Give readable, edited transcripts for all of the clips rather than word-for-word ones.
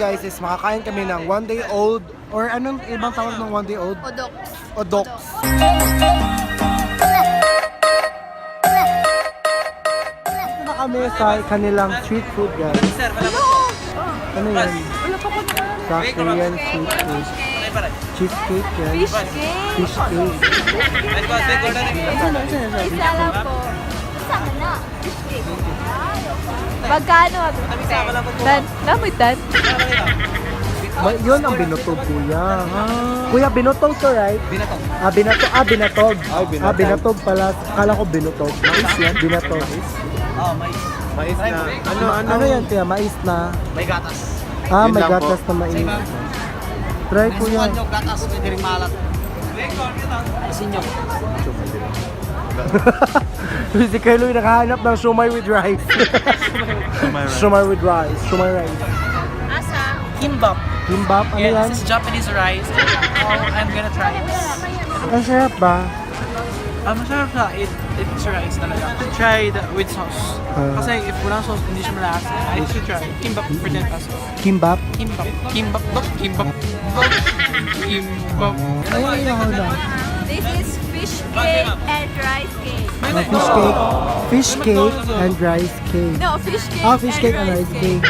guys is makakain kami ng one day old or anong ibang tawag ng one day old? Odoks. Odoks. Dito na kami sa kanilang street food guys. Ano yan? Sa Korean street food. Cheesecake yan. Fish cake. Fish cake. Isa lang po. Sama na. Fish cake. Magkano? Dan? Namoy dan? Yun ang binutog kuya. Kuya, binutog to right? Binatog. Binatog. Binatog pala. Kala ko binutog. Mais yan? Binatog. Oh, mais. Mais na. Ano yan kuya? Mais na? May gatas. Yun May lang gatas na mais. Try kuya. Sukan nyo, gatas. Pwede rin malat. Asin nyo. Si Carlo yung nakahanap ng shumai with rice. Shumai with rice. Shumai rice. Asa? Kimbap. Kimbap? Ano yan? This is Japanese rice. I'm gonna try this. Ang sarap ba? Masarap siya. It's rice talaga. Try it with sauce. Kasi if walang sauce, hindi siya malasa. I should try. Kimbap for 10 pesos. Kimbap? Kimbap. Kimbap. Kimbap. Kimbap. Ayun yung ako na. This is fish cake and rice cake. Fish cake. Fish cake and rice cake. No, fish cake. Fish cake and rice cake.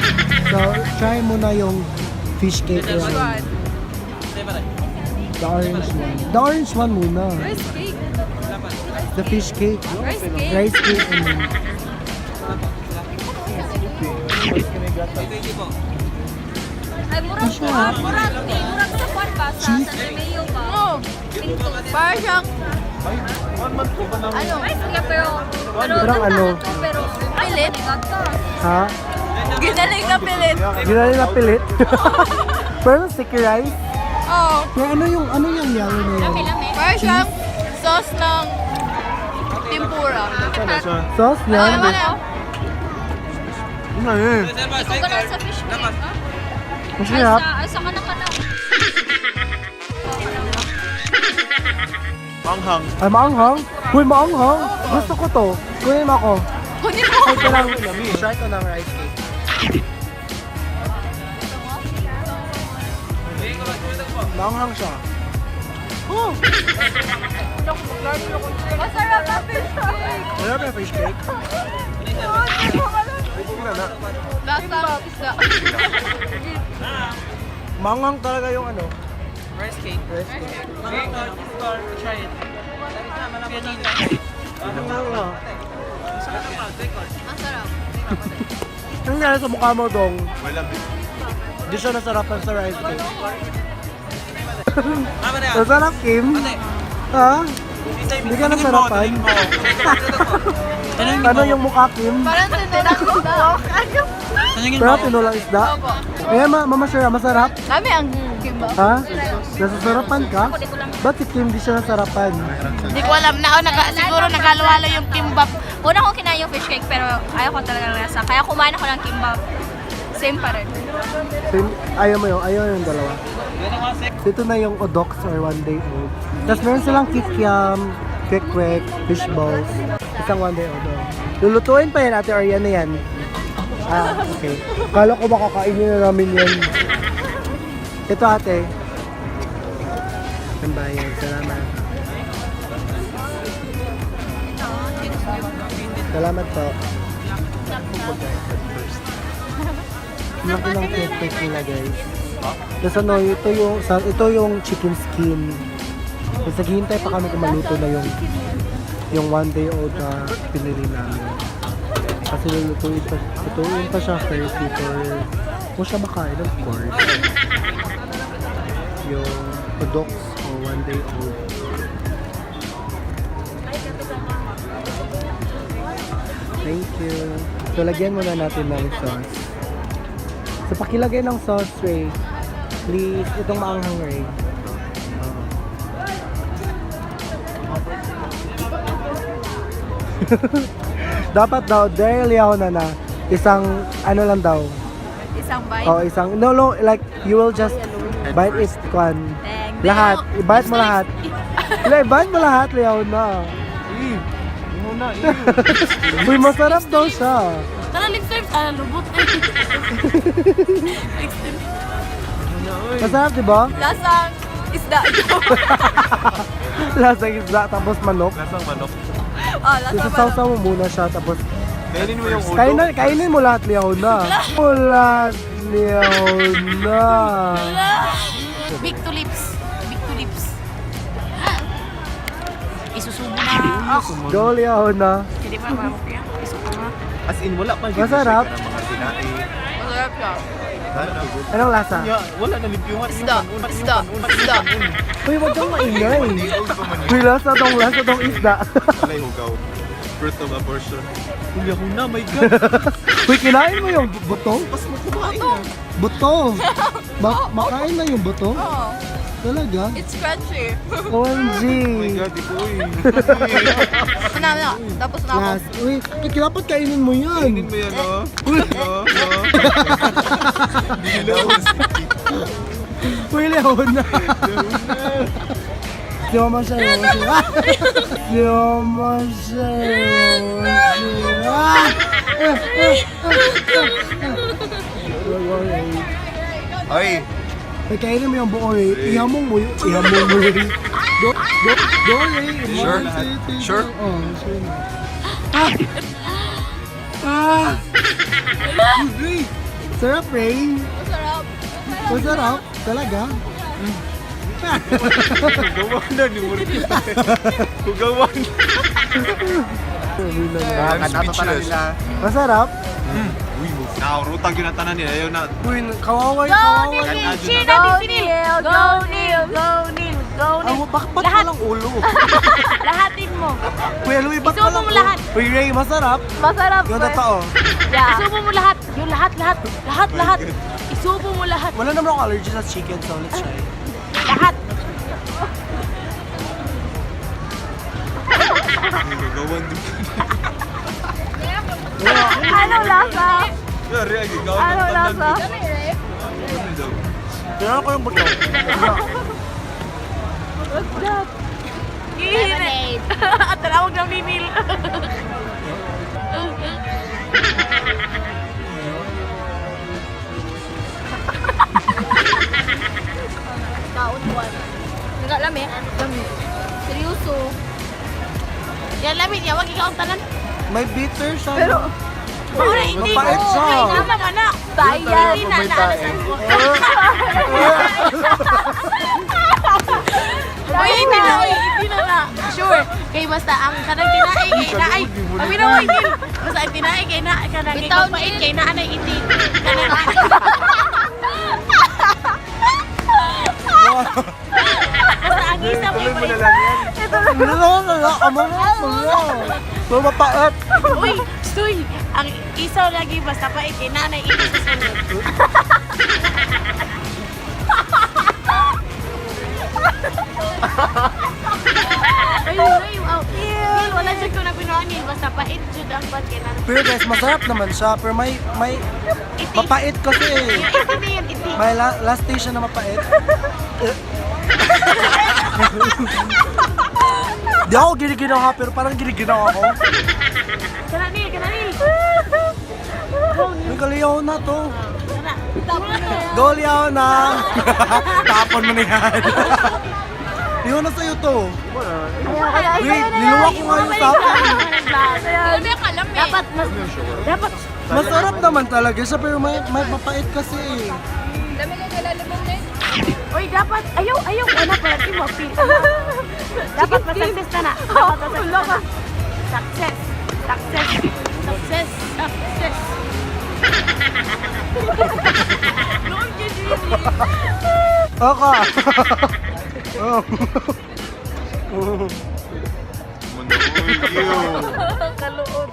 So, try muna yung fish cake Which and one? the orange one. The orange one muna. Rice cake. The fish cake. Rice cake. Rice cake and then Ay, murag sa kwan ba? Sa mayo ba? Oo. Parang siyang... Ano? Pero... Parang ano? Pero... Pilit? ha? Ginaling na pilit. Ginali na pilit. Pero sticky rice? Oo. Kaya ano yung yellow na yun? Parang siyang sauce ng tempura. Sauce Ano yan? naman ako? Ano yun? Ikaw ka lang sa fish cake, ha? Masarap. Ay, sa kanak-kanak. Manghang. Ay, maanghang? Uy, maanghang? Gusto ko to. Kunin mo ako. Kunin mo. Try ko ng try ko ng rice cake. Maanghang siya. Oh! Masarap na fish cake. Wala ba yung fish cake? Lasang isda. Maanghang talaga yung ano. Rice cake. Rice cake. Try it. Maanghang na. Ang sarap. Ang nangyari sa mukha mo dong, Walang hindi siya nasarapan sa rice cake. Masarap, Kim? Ha? Hindi ka nasarapan? Ano yung mukha, Kim? Parang tinulang isda. Pero tinulang isda? Eh, masarap? Kami ang kimbap. Ha? Nasasarapan ka? Ba't si Kim di siya nasarapan? Hindi ko alam na siguro naghalwalo yung kimbap. Una kong kinain yung fish cake pero ayaw ko talaga ng lasa. Kaya kumain ako ng kimbap. Same pa rin. Ayaw yung dalawa. Dito na yung odoks or one day old. Tapos meron silang kikiam, kwek-kwek, fish balls. Isang one day old. Lulutuin pa yan ate or yan na yan? Okay. Kala ko makakainin na namin yan. Ito ate. Ang bayan. Salamat. Salamat po. Laki ng kwek-kwek nila guys. Tapos ano, ito yung chicken skin. Tapos naghihintay pa kami kung maluto na yung one day old na pinili namin. Kasi lutuin pa siya first before kung siya makain, of course. Yung odoks o one day old. Thank you. So lagyan muna natin ng sauce. So pakilagay ng sauce, Ray. Please, itong maanghang, Ray. Dapat daw, daily ako na isang, ano lang daw. Isang bite. Oh, isang, no, like, you will just bite it, kwan. Lahat, i-bite mo lahat. I-bite mo lahat, Leona. Uy, masarap daw siya. Tara, lip service. Lubot eh. Masarap, di ba? Lasang isda. Lasang isda, tapos manok. Lasang manok. Lasang Isasaw-saw mo muna siya, tapos Kainin mo yung ulo. kainin mo lahat, Leona. Lahat, Leona. Big to lips. Big to lips. Isusubo na. Go, Leona. Hindi pa naman ako yan. Isubo na. As in, wala pa. Masarap. Ng mga sinain. Masarap siya. Anong lasa? Wala na libyuhan. Isda. Isda. Isda. Uy, wag kang maingay. Uy, lasa tong isda. Alay, hugaw. Birth of abortion. Uy, ako na, my God. Uy, kinain mo yung buto? Pas mo kumain na. Buto. Makain na yung buto? Oh, Talaga? it's crunchy. OMG. Oh my God, ikaw eh. Ano? Tapos na ako. Last. Uy, dapat kainin mo yan. Kainin mo yan, oh. Uy, uy, Leona. Si Mama siya. Si Mama siya. Ay, Ay, kainin mo yung buo eh. Ihamong mo yun. Ihamong mo yun. Go eh. Sure? Sure? Oh, sure na. Sarap, Ray. Masarap. Masarap. Talaga. hugawan na ni Murky. Hugawan. I'm speechless. Masarap. Uy, naurutag yun ang tanan niya. Ayaw na. Uy, kawaway. Go, Neil! Neil! Cheer natin si Neil! Go, Neil! Go, Neil! Go, Neil! Bakit Lahat. walang ulo? Lahatin mo. Kuya Louie, ba't Isubo walang mo lahat. ulo? Uy, Ray, masarap. Masarap. Yung totoo. Yeah. Isubo mo lahat. Yung lahat. Lahat. Isubo mo lahat. Wala naman akong allergy sa chicken, so let's try. Lahat. Hugawan din. Anong lasa? Yari, agaw. Anong lasa? Kaya ko yung buto. What's that? Lemonade. At talawag ng Neil. Kaunwan. Enggak lami. Seryoso. Yan lami niya, wag ikaw ang tanan. May bitter siya. Pero, hindi mapait ko. siya. Ay, naman anak. Bayan. Hindi na naalasan ko. Uy, hindi na. Sure. Kay basta ang kanang tinaay kay naay. Kami na wag din. Basta ang tinaay kay na kanang kay kapait kay na anay iti. Kanang basta ang isa mo Tuloy mo na lang yan. So mapait. Uy, stoy. Ang isaw lagi basta pa kay nanay iti sa sunod. Ay, wala siya ko na pinuanin. Basta pait jud ang bad kay nanay. Pero guys, masarap naman siya. Pero may mapait kasi eh. Iti yan, iti. May last station na mapait. Di ako giniginaw pero parang giniginaw ako. Kananil. May kaliyaw na to. Kana. Tapos na. Go, Leona! Tapon mo na yan. Iwan na sa'yo to. Wait, niluwak ko nga yung tapon. Sabi ka alam eh. Dapat. Masarap naman talaga siya pero may mapait kasi eh. Dami ka nalalabang na Uy, dapat. Ayaw. Wala pala di mo. Dapat ma-success na na. Dapat ma-success. Success. Aka! Kaluot.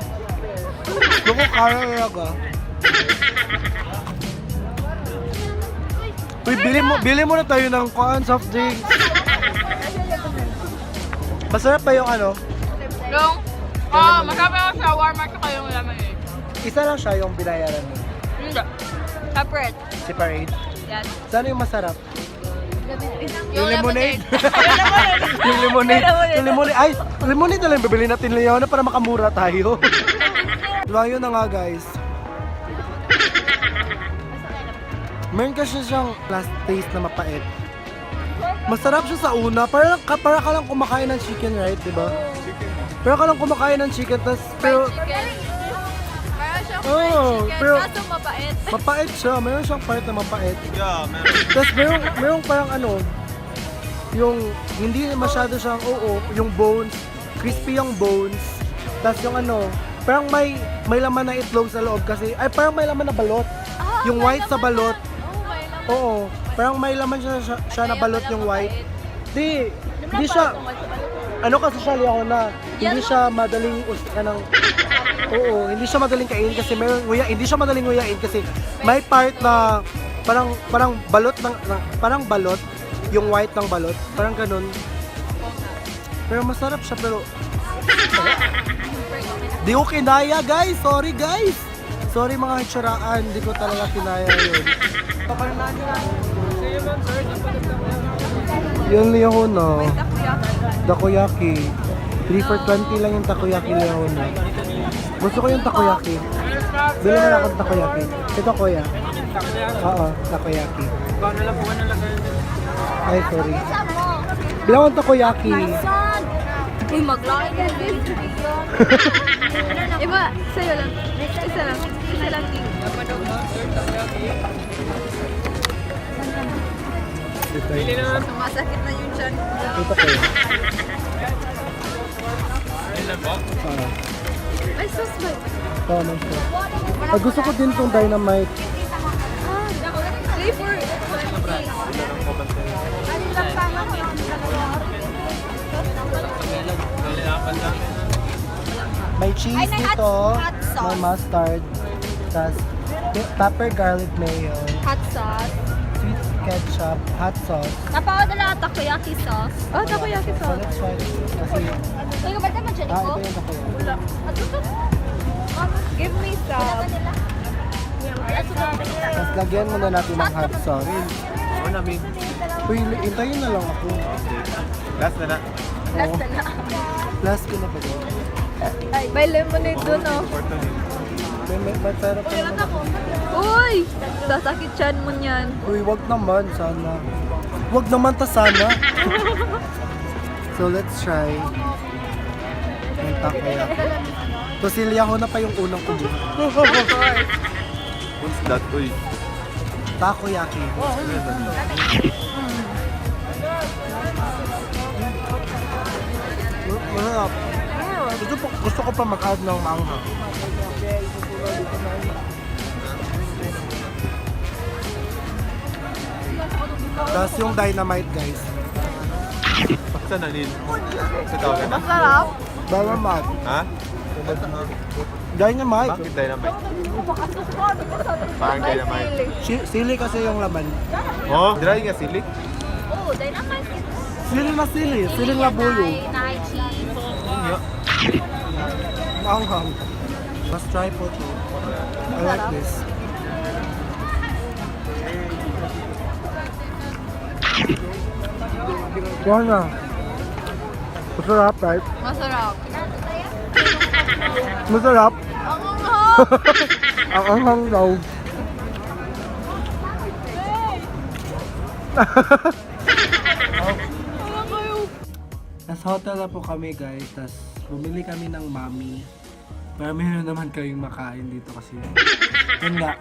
Loko kaya ka. Uy, bili mo na tayo ng soft drinks. Masarap ba yung ano? Yung, masabi ako sa Walmart ko yung laman eh. Isa lang siya yung binayaran mo. Hindi. Separate. Separate. Yan. Saan yung masarap? Yung lemonade. Yung lemonade. Yung lemonade. Ay, lemonade na lang bibili natin Leona para makamura tayo. Diba yun na nga guys. Meron kasi siyang last taste na mapait. Masarap siya sa una. Para ka lang kumakain ng chicken, right? Diba? Para ka lang kumakain ng chicken, pero Chicken. Parang siyang Oo, fried chicken, pero- kaso mapait. mapait siya. Meron siyang part na mapait. Yeah, man. Tapos merong parang ano, yung hindi masyado siyang, yung bones, crispy yung bones. Tapos yung ano, parang may laman na itlog sa loob kasi, ay parang may laman na balot. Ah, Yung may white sa laman balot. na. Oo, may laman. Oo, parang may laman siya na Kaya balot pala yung white. mapait. Hindi siya, ano kasi siya liyaw na, hindi siya madaling hindi siya madaling kainin kasi hindi siya madaling nguyain kasi may part na parang balot parang balot, yung white ng balot, parang ganun. Pero masarap siya pero di ko kinaya guys, sorry guys. Sorry mga Hitsuraan, di ko talaga kinaya yun. Yung Leona, takoyaki. 3 for 20 lang yung takoyaki Leona. Gusto ko yung takoyaki. Bili mo na akong takoyaki. Ito kuya. Oo, takoyaki. Paano lang po ka nalagay? Ay, sorry. Bili akong takoyaki. Uy, maglaki ka din. Iba, sa'yo lang. Isa lang. Isa lang din. Pili naman. Sumasakit na yung chan. Ito kuya. Ilan po? Ay, sus ba? Ito naman siya. Ay, gusto ko din tong dynamite. Flavor. Ano lang sana ko yung Nalilapan lang. May cheese dito. hot sauce. May mustard. Tapos pepper garlic mayo. hot sauce. Sweet ketchup. Hot sauce. Napawadala ka takoyaki sauce. Oh, takoyaki So let's try this. Kasi, Uy, ba't naman dyan ito yung takoyaki. Give me some. Tapos lagyan muna natin ng hot sauce. Oo namin. Uy, hintayin na lang ako. Last na na. Oo. Last ko na pa doon. May lemonade dun, oh. May sarap pa naman. Uy! Sasakit chan mo niyan. Uy, wag naman, sana. Wag naman ta sana. So let's try. Yung takoyaki. Tosilya ko na pa yung unang kubo. What's that? Uy. Takoyaki. Masarap. Gusto ko pa mag-add ng manghang. Tapos yung dynamite guys. Saan na, Lil? Sa tawag na? Masarap. Dynamite. Ha? Dynamite. Bakit dynamite? Bakit dynamite? Sili kasi yung laman. Oh, dry nga sili. Oh, dynamite. Sili na sili. Siling labuyo. Nai cheese. Manghang. Let's try po ito. I like this. Yan na. Masarap, right? Masarap. Masarap. Ang anghang. Ang anghang daw. Nasa hotel na po kami guys, tas bumili kami ng mami. Para meron naman kayong makain dito kasi. Yun nga.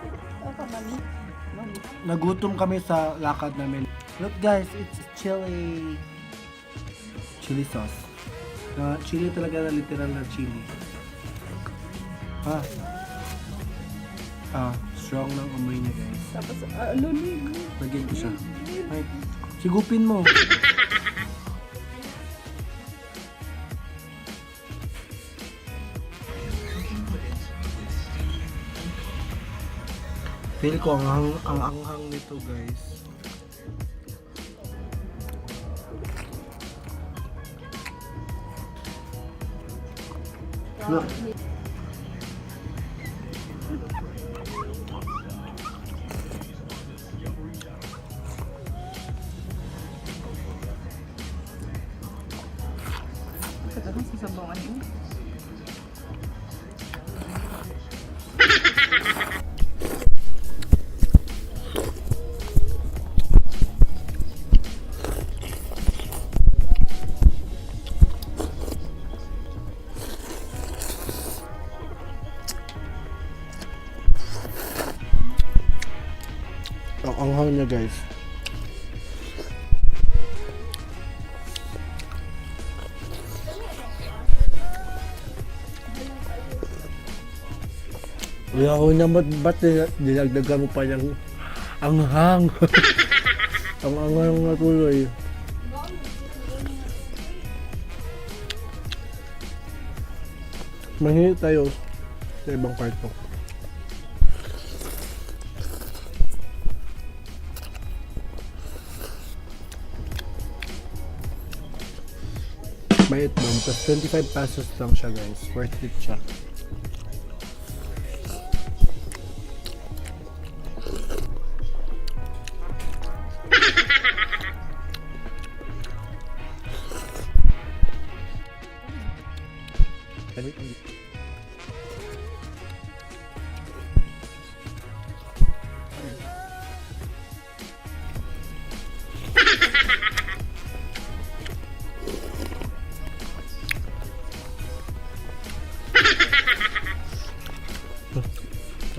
Nagutom kami sa lakad namin. Look guys, it's chili sauce. Chili talaga na literal na chili. Strong ng amoy niya guys. Tapos, Lagyan ko siya. Ay, sigupin mo. Feel ko ang anghang nito guys. Look. Ang hang niya guys. Wala ko na ba't dinagdagan mo pa yung anghang. Ang anghang na tuloy. Mahingi tayo sa ibang kwarto. May itlog, tapos 25 pesos lang siya guys. Worth it siya.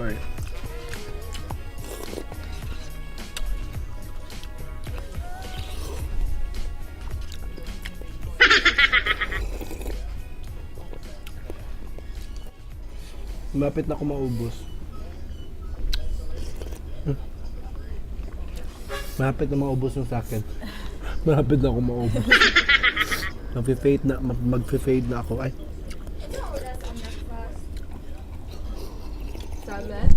Sorry. Malapit na ako maubos. Malapit na maubos yung sa akin. Malapit na ako maubos. Mag-fade na ako. Ay. Salad?